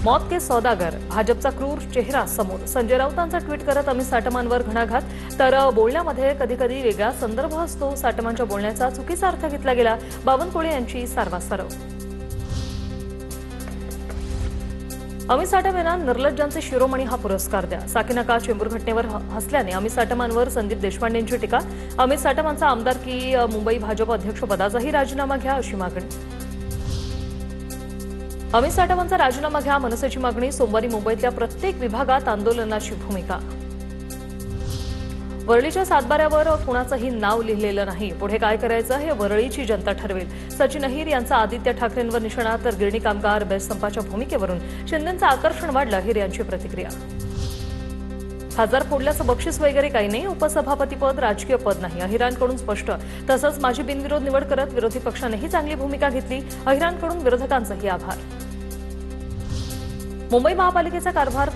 मौत के सौदागर भाजपचा क्रूर चेहरा समोर. संजय राऊतांचा ट्विट करत अमित साटमांवर घणाघात. तर बोलण्यामध्ये कधी कधी वेगळा संदर्भ असतो. साटमांच्या बोलण्याचा चुकीचा अर्थ घेतला गेला. बावनकुळे यांची सारवासारव. अमित साटम यांना निर्लज्जांचे शिरोमणी हा पुरस्कार द्या. साकीनाका चेंबूर घटनेवर हसल्याने अमित साटमांवर संदीप देशपांडेंची टीका. अमित साटमांचा आमदारकी मुंबई भाजप अध्यक्षपदाचाही राजीनामा घ्या अशी मागणी. अमित साटमांचा राजीनामा घ्या मनसेची मागणी. सोमवारी मुंबईतल्या प्रत्येक विभागात आंदोलनाची भूमिका. वरळीच्या सातबाऱ्यावर कुणाचंही नाव लिहिलेलं नाही. पुढे काय करायचं हे वरळीची जनता ठरवेल. सचिन अहिर यांचा आदित्य ठाकरेंवर निशाणा. तर गिरणी कामगार बेस्ट संपाच्या भूमिकेवरून शिंदेंचं आकर्षण वाढलं. अहिर यांची प्रतिक्रिया. खासदार फोडल्याचं बक्षीस वगैरे काही नाही. उपसभापतीपद राजकीय पद नाही. अहिरांकडून स्पष्ट. तसंच माझी बिनविरोध निवड करत विरोधी पक्षानेही चांगली भूमिका घेतली. अहिरांकडून विरोधकांचाही आभार. मुंबई महापालिकेचा कारभार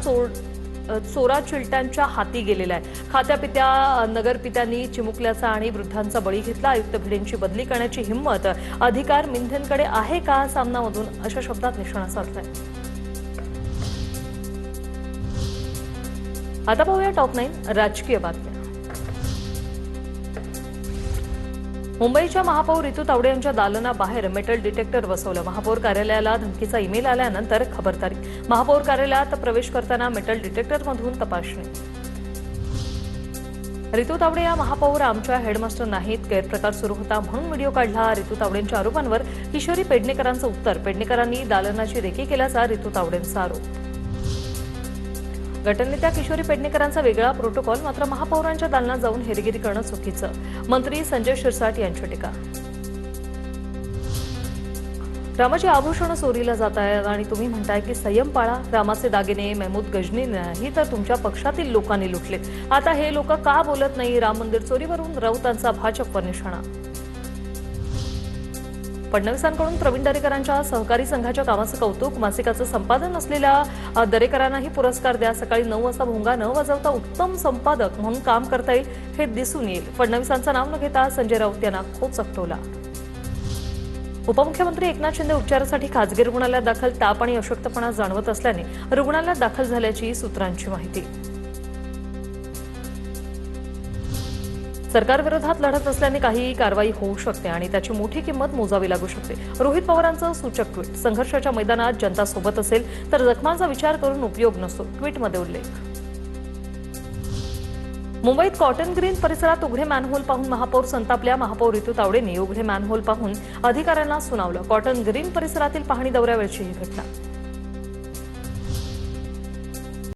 चोरा चिलट्यांच्या हाती गेलेला आहे. खात्यापित्या नगरपित्यांनी चिमुकल्याचा आणि वृद्धांचा बळी घेतला. आयुक्त भिडेंची बदली करण्याची हिंमत अधिकार मिंधेंकडे आहे का सामनामधून अशा शब्दात निशाणा साधलाय. आता पाहूया टॉप 9 राजकीय बातम्या. मुंबईच्या महापौर रितू तावडे यांच्या दालनाबाहेर मेटल डिटेक्टर बसवलं. महापौर कार्यालयाला धमकीचा ईमेल आल्यानंतर खबरदारी. महापौर कार्यालयात प्रवेश करताना मेटल डिटेक्टरमधून तपासणी. रितू तावडे या महापौर आमच्या हेडमास्टर नाहीत. गैरप्रकार सुरू होता म्हणून व्हिडिओ काढला. रितू तावडेंच्या आरोपांवर किशोरी पेडणेकरांचं उत्तर. पेडणेकरांनी दालनाची रेकी केल्याचा रितू तावडेंचा आरोप. गटनेत्या किशोरी पेडणेकरांचा वेगळा प्रोटोकॉल. मात्र महापौरांच्या दालनात जाऊन हेरगिरी करणं चुकीचं. मंत्री संजय शिरसाट यांची टीका. रामाची आभूषणं चोरीला जात आहेत आणि तुम्ही म्हणताय की संयम पाळा. रामाचे दागिने महमूद गजनी नाही तर तुमच्या पक्षातील लोकांनी लुटलेत. आता हे लोक का बोलत नाही? राम मंदिर चोरीवरून राऊतांचा भाजपवर निशाणा. फडणवीसांकडून प्रवीण दरेकरांच्या सहकारी संघाच्या कामाचं कौतुक. मासिकाचं संपादन असलेल्या दरेकरांनाही पुरस्कार द्या. सकाळी 9 वाजता भोंगा न वाजवता उत्तम संपादक म्हणून काम करता येईल हे दिसून येईल. फडणवीसांचं नाव न घेता संजय राऊत यांना खूप चकटवला. उपमुख्यमंत्री एकनाथ शिंदे उपचारासाठी खासगी रुग्णालयात दाखल. ताप आणि अशक्तपणा जाणवत असल्याने रुग्णालयात दाखल झाल्याची सूत्रांची माहिती. सरकारविरोधात लढत असल्याने काही कारवाई होऊ शकते आणि त्याची मोठी किंमत मोजावी लागू शकते. रोहित पवारांचं सूचक ट्विट. संघर्षाच्या मैदानात जनता सोबत असेल तर जखमांचा विचार करून उपयोग नसतो. ट्विटमध्ये उल्लेख. मुंबईत कॉटन ग्रीन परिसरात उघडे मॅनहोल पाहून महापौर संतापल्या. महापौर रितू तावडेंनी उघडे मॅनहोल पाहून अधिकाऱ्यांना सुनावलं. कॉटन ग्रीन परिसरातील पाहणी दौऱ्यावेळची ही घटना.